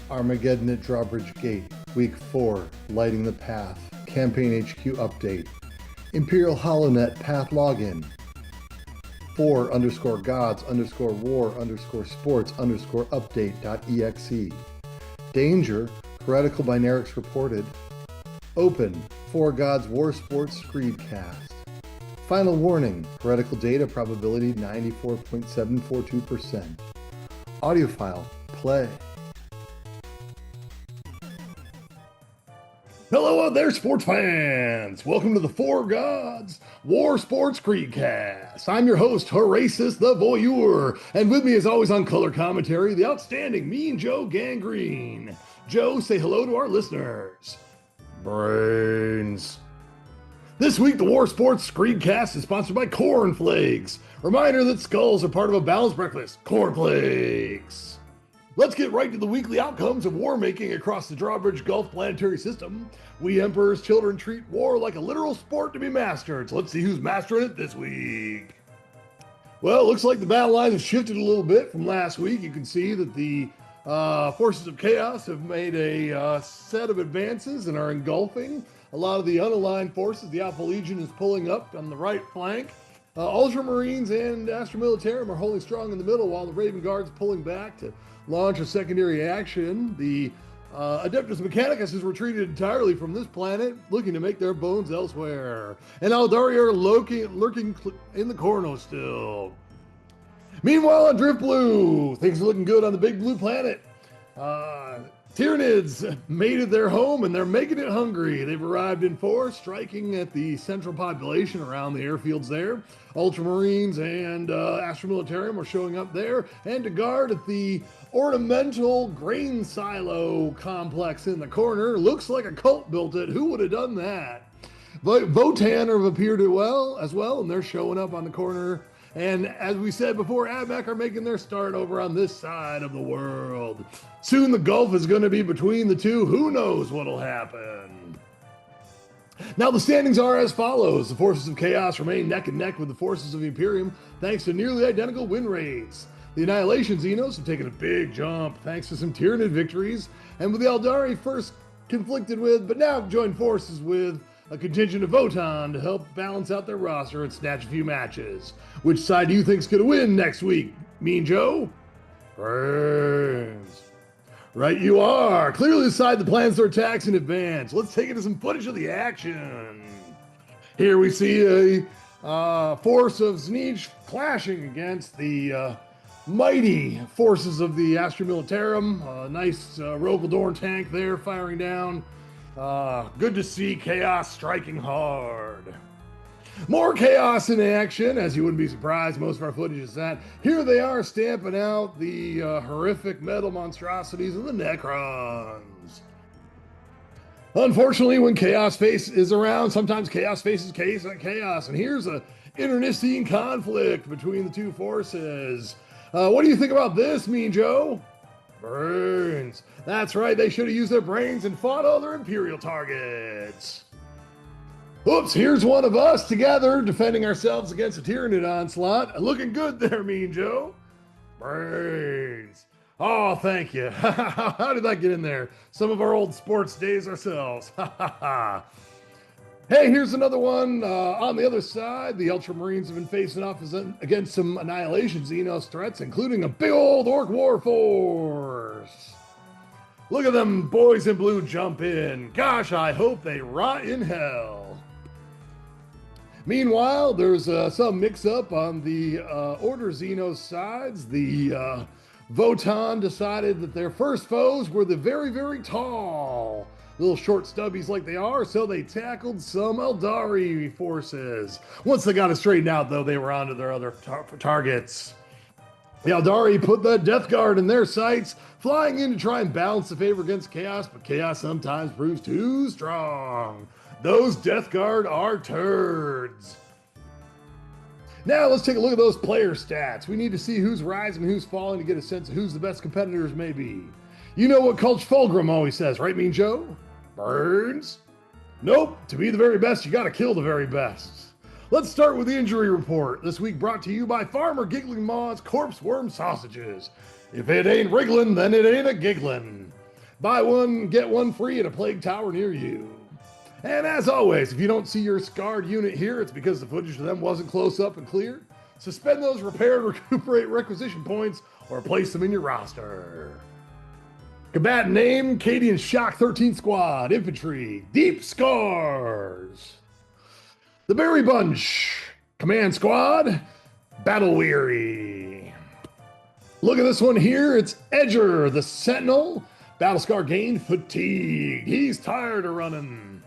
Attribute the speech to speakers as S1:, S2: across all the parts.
S1: Armageddon at Drawbridge Gate, Week 4, Lighting the Path, Campaign HQ Update, Imperial HoloNet Path Login, 4_gods_war_sports_update.exe, Danger, Heretical Binarics reported, Open, 4 Gods War-Sports Screedcast, Final Warning, Heretical Data Probability 94.742%, Audio file, play. Hello out there, sports fans! Welcome to the 4 Gods War-Sports Screedcast. I'm your host, Horacis the Voyeur, and with me as always on color commentary, the outstanding Mean Joe Gangrene. Joe, say hello to our listeners. Brains. This week, the War-Sports Screedcast is sponsored by Cornflakes. Reminder that skulls are part of a balanced breakfast. Cornflakes. Let's get right to the weekly outcomes of war making across the Drawbridge Gulf planetary system. We Emperor's children treat war like a literal sport to be mastered. So let's see who's mastering it this week. Well, it looks like the battle lines have shifted a little bit from last week. You can see that the forces of chaos have made a set of advances and are engulfing a lot of the unaligned forces. The Alpha Legion is pulling up on the right flank. Ultramarines and Astra Militarum are holding strong in the middle, while the Raven Guard's pulling back to launch a secondary action. The Adeptus Mechanicus has retreated entirely from this planet, looking to make their bones elsewhere. And Eldari are lurking in the Corno still. Meanwhile, on Drift Blue, things are looking good on the big blue planet. Tyranids made it their home, and they're making it hungry. They've arrived in force, striking at the central population around the airfields there. Ultramarines and Astra Militarum are showing up there, and to guard at the ornamental grain silo complex in the corner. Looks like a cult built it. Who would have done that? But Votan have appeared as well, and they're showing up on the corner. And as we said before, Admech are making their start over on this side of the world. Soon the Gulf is going to be between the two. Who knows what'll happen? Now the standings are as follows. The forces of chaos remain neck and neck with the forces of the Imperium, thanks to nearly identical win rates. The Annihilation Xenos have taken a big jump, thanks to some Tyranid victories, and with the Eldari first conflicted with, but now joined forces with, a contingent of Votan to help balance out their roster and snatch a few matches. Which side do you think's gonna win next week, Mean Joe? Brains. Right you are. Clearly the side that plans their attacks in advance. Let's take it to some footage of the action. Here we see a force of Sneech clashing against the mighty forces of the Astra Militarum. A nice Rogaldorn tank there firing down. Good to see chaos striking hard. More chaos in action, as you wouldn't be surprised, most of our footage is that. Here they are stamping out the horrific metal monstrosities of the Necrons. Unfortunately, when Chaos Face is around, sometimes Chaos faces chaos, and here's a internecine conflict between the two forces. What do you think about this, Mean Joe? Brains. That's right, they should have used their brains and fought other Imperial targets. Oops, here's one of us together defending ourselves against a Tyranid onslaught. Looking good there, Mean Joe. Brains. Oh, thank you. How did that get in there? Some of our old sports days ourselves. Hey, here's another one. On the other side, the Ultramarines have been facing off against some Annihilation Xenos threats, including a big old Orc War Force. Look at them boys in blue jump in. Gosh, I hope they rot in hell. Meanwhile, there's some mix-up on the Order Xenos sides. The Votan decided that their first foes were the very, very tall, little short stubbies like they are, so they tackled some Eldari forces. Once they got it straightened out, though, they were on to their other targets. The Eldari put the Death Guard in their sights, flying in to try and balance the favor against Chaos, but Chaos sometimes proves too strong. Those Death Guard are turds. Now let's take a look at those player stats. We need to see who's rising and who's falling to get a sense of who's the best competitors may be. You know what Coach Fulgrim always says, right, Mean Joe? Burns? Nope, to be the very best, you gotta kill the very best. Let's start with the injury report. This week brought to you by Farmer Giggling Maw's Corpse Worm Sausages. If it ain't wriggling, then it ain't a giggling. Buy one, get one free at a Plague Tower near you. And as always, if you don't see your scarred unit here, it's because the footage of them wasn't close up and clear. Suspend those repair and recuperate requisition points or place them in your roster. Combatant name, Cadian Shock 13th Squad, Infantry, Deep Scars. The Berry Bunch, Command Squad, Battle Weary. Look at this one here, it's Edger, the Sentinel, Battle Scar gained Fatigue. He's tired of running.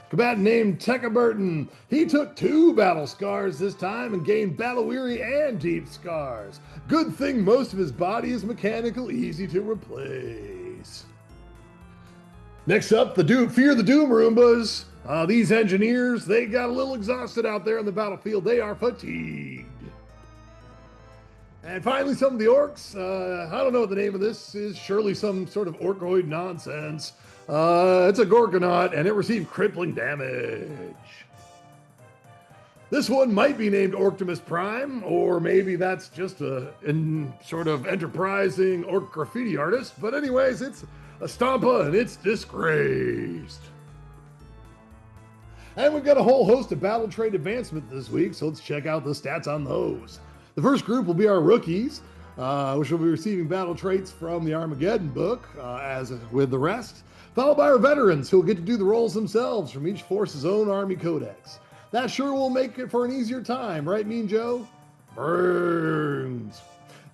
S1: Combatant named Tekka Burton. He took 2 Battle Scars this time and gained Battle Weary and Deep Scars. Good thing most of his body is mechanical, easy to replace. Next up, Fear the Doom Roombas. These engineers, they got a little exhausted out there on the battlefield. They are fatigued. And finally, some of the orcs. I don't know what the name of this is. Surely some sort of orcoid nonsense. It's a Gorgonaut, and it received crippling damage. This one might be named Orctimus Prime, or maybe that's just a sort of enterprising orc graffiti artist. But anyways, it's a Stompa, and it's disgraced. And we've got a whole host of battle trait advancements this week, so let's check out the stats on those. The first group will be our rookies, which will be receiving battle traits from the Armageddon book, as with the rest, followed by our veterans, who will get to do the roles themselves from each force's own army codex. That sure will make it for an easier time, right, Mean Joe? Burns.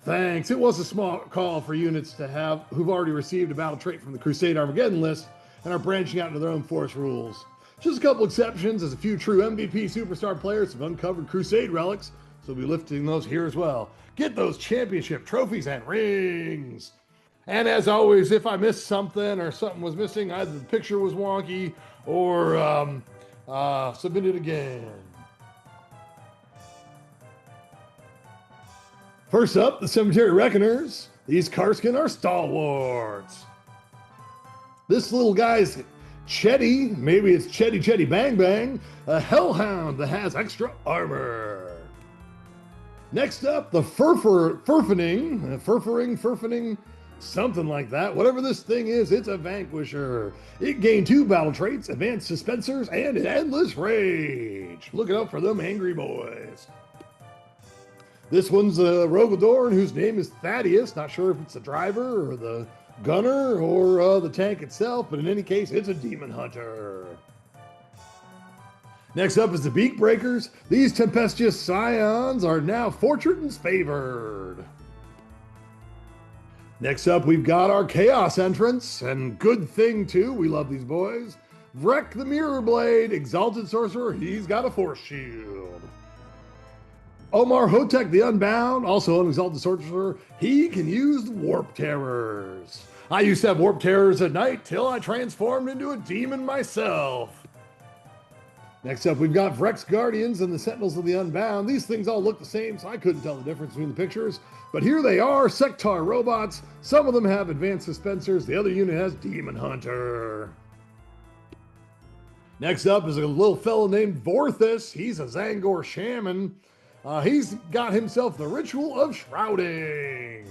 S1: Thanks. It was a small call for units to have who've already received a battle trait from the Crusade Armageddon list and are branching out into their own force rules. Just a couple exceptions, as a few true MVP superstar players have uncovered Crusade relics, so we'll be lifting those here as well. Get those championship trophies and rings. And as always, if I missed something or something was missing, either the picture was wonky or submit it again. First up, the Cemetery Reckoners. These Karskin are stalwarts. This little guy's Chetty, maybe it's Chetty Bang Bang, a hellhound that has extra armor. Next up, the Furfering, something like that. Whatever this thing is, it's a Vanquisher. It gained 2 battle traits, Advanced Suspensors, and Endless Rage. Look out for them angry boys. This one's a Rogadorn, whose name is Thaddeus. Not sure if it's the driver or the gunner or the tank itself, but in any case, it's a Demon Hunter. Next up is the Beak Breakers. These tempestuous scions are now Fortune's favored. Next up, we've got our Chaos entrants, and good thing too, we love these boys. Vrek the Mirror Blade, Exalted Sorcerer, he's got a Force Shield. Omar Hotek the Unbound, also an Exalted Sorcerer, he can use Warp Terrors. I used to have Warp Terrors at night till I transformed into a demon myself. Next up, we've got Vrek's Guardians and the Sentinels of the Unbound. These things all look the same, so I couldn't tell the difference between the pictures. But here they are, Sectar robots. Some of them have Advanced Suspensors. The other unit has Demon Hunter. Next up is a little fellow named Vorthus. He's a Zangor Shaman. He's got himself the Ritual of Shrouding.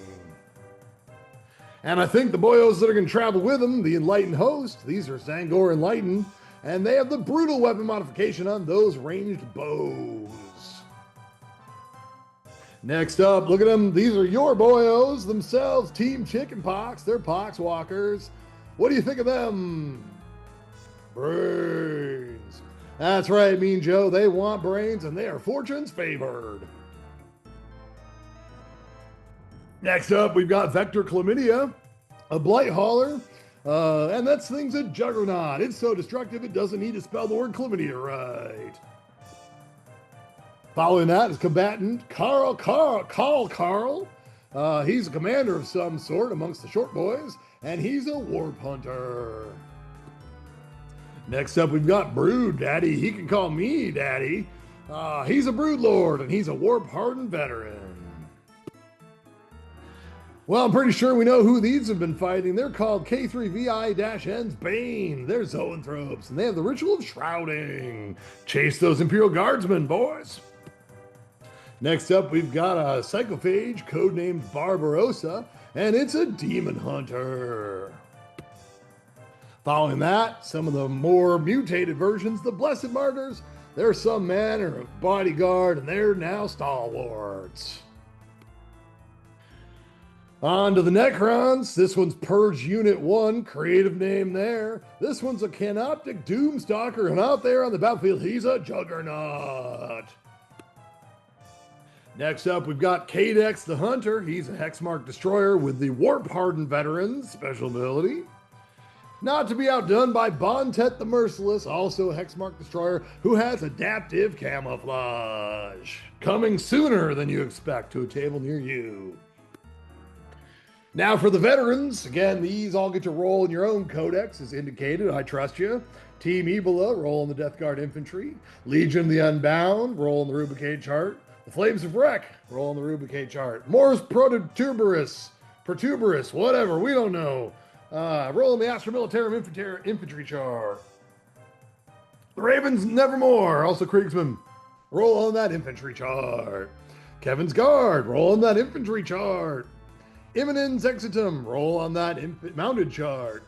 S1: And I think the boyos that are going to travel with him, the Enlightened Host, these are Zangor Enlightened. And they have the brutal weapon modification on those ranged bows. Next up, look at them. These are your boyos themselves, Team Chickenpox. They're Poxwalkers. What do you think of them? Brains. That's right, Mean Joe. They want brains, and they are Fortune's favored. Next up, we've got Vector Chlamydia, a Blight Hauler. And that thing's a juggernaut. It's so destructive it doesn't need to spell the word chlamydia right. Following that is combatant Carl. He's a commander of some sort amongst the short boys, and he's a warp hunter. Next up, we've got Brood Daddy. He can call me Daddy. He's a Brood Lord, and he's a warp-hardened veteran. Well, I'm pretty sure we know who these have been fighting. They're called K3VI-N's Bane. They're Zoanthropes, and they have the Ritual of Shrouding. Chase those Imperial Guardsmen, boys. Next up, we've got a Psychophage, codenamed Barbarossa, and it's a Demon Hunter. Following that, some of the more mutated versions, the Blessed Martyrs, they're some manner of bodyguard, and they're now stalwarts. On to the Necrons. This one's Purge Unit 1, creative name there. This one's a Canoptic Doomstalker, and out there on the battlefield, he's a Juggernaut. Next up, we've got Cadex the Hunter. He's a Hexmark Destroyer with the Warp Hardened Veterans special ability. Not to be outdone by Bontet the Merciless, also a Hexmark Destroyer, who has Adaptive Camouflage. Coming sooner than you expect to a table near you. Now for the veterans, again, these all get to roll in your own codex as indicated. I trust you. Team Ebola, roll in the Death Guard Infantry. Legion of the Unbound, roll in the Rubricate chart. The Flames of Wreck, roll in the Rubricate chart. Mors Protuberus, whatever, we don't know. Roll in the Astra Militarum Infantry chart. The Ravens Nevermore, also Kriegsman, roll on that infantry chart. Kevin's Guard, roll on that infantry chart. Imminens Exitum, roll on that mounted chart.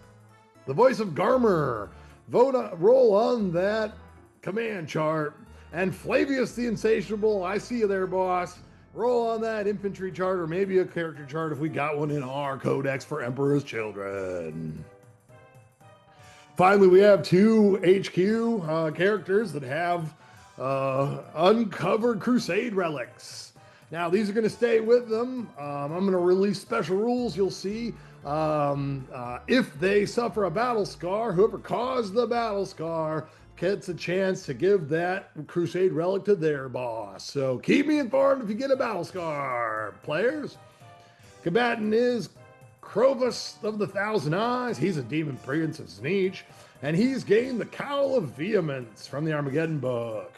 S1: The Voice of Garmer, roll on that command chart. And Flavius the Insatiable, I see you there, boss. Roll on that infantry chart, or maybe a character chart if we got one in our codex for Emperor's Children. Finally, we have two HQ characters that have uncovered Crusade relics. Now, these are going to stay with them. I'm going to release special rules, you'll see. If they suffer a battle scar, whoever caused the battle scar gets a chance to give that Crusade relic to their boss. So keep me informed if you get a battle scar, players. Combatant is Crovus of the Thousand Eyes. He's a demon prince of Sneech, and he's gained the Cowl of Vehemence from the Armageddon book.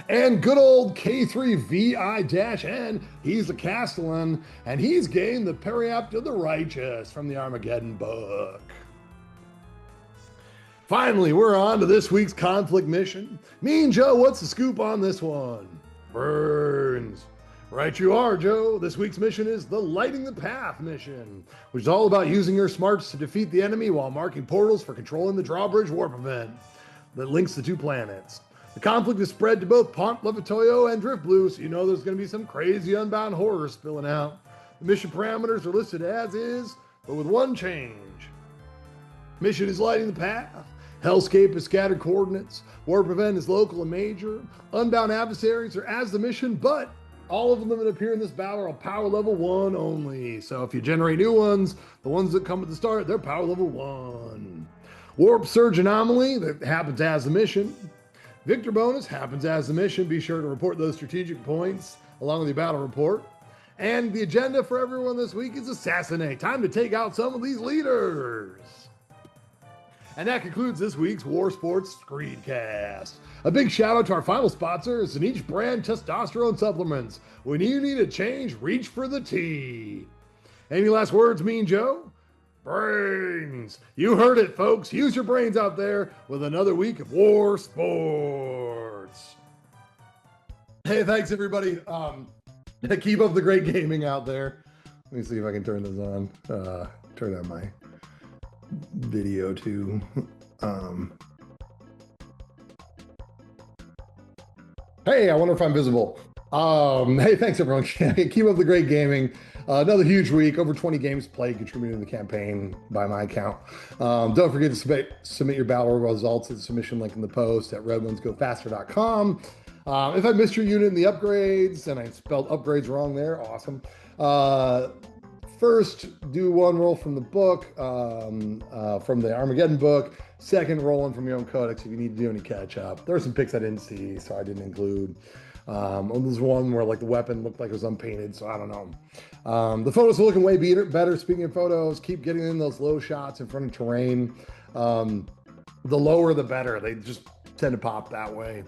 S1: And good old K3VI-N, he's a Castellan, and he's gained the Periapt of the Righteous from the Armageddon book. Finally, we're on to this week's conflict mission. Mean Joe, what's the scoop on this one? Burns. Right you are, Joe. This week's mission is the Lighting the Path mission, which is all about using your smarts to defeat the enemy while marking portals for controlling the Drawbridge warp event that links the two planets. The conflict is spread to both Pont Levitoyo and Drift Blue, so you know there's going to be some crazy unbound horror spilling out. The mission parameters are listed as is, but with one change. Mission is Lighting the Path. Hellscape is scattered coordinates. Warp event is local and major. Unbound adversaries are as the mission, but all of them that appear in this battle are power level 1 only. So if you generate new ones, the ones that come at the start, they're power level 1. Warp Surge Anomaly, that happens as the mission. Victor bonus happens as the mission. Be sure to report those strategic points along with your battle report. And the agenda for everyone this week is Assassinate. Time to take out some of these leaders. And that concludes this week's War Sports Screedcast. A big shout out to our final sponsors, and each brand testosterone supplements. When you need a change, reach for the T. Any last words, Mean Joe? Brains. You heard it, folks. Use your brains out there with another week of War Sports. Hey, thanks everybody. Keep up the great gaming out there. Let me see if I can turn this on. Turn on my video too. Hey, I wonder if I'm visible. Hey, thanks everyone. Keep up the great gaming. Another huge week, over 20 games played, contributing to the campaign by my count. Don't forget to submit your battle results at the submission link in the post at redonesgofaster.com. If I missed your unit in the upgrades, and I spelled upgrades wrong there, awesome. First, do one roll from the book, from the Armageddon book. Second, roll one from your own codex if you need to do any catch up. There are some picks I didn't see, so I didn't include. There's one where like the weapon looked like it was unpainted, so I don't know. The photos are looking way better. Speaking of photos, keep getting in those low shots in front of terrain. The lower, the better. They just tend to pop that way.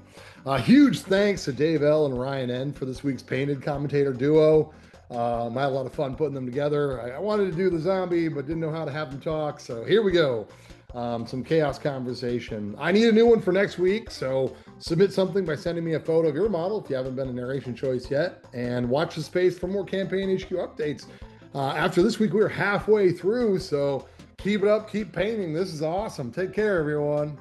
S1: Huge thanks to Dave L. and Ryan N. for this week's painted commentator duo. I had a lot of fun putting them together. I wanted to do the zombie, but didn't know how to have them talk, so here we go. Some chaos conversation. I need a new one for next week, so submit something by sending me a photo of your model if you haven't been a narration choice yet, and watch the space for more campaign HQ updates. After this week, we're halfway through, so keep it up. Keep painting. This is awesome. Take care, everyone.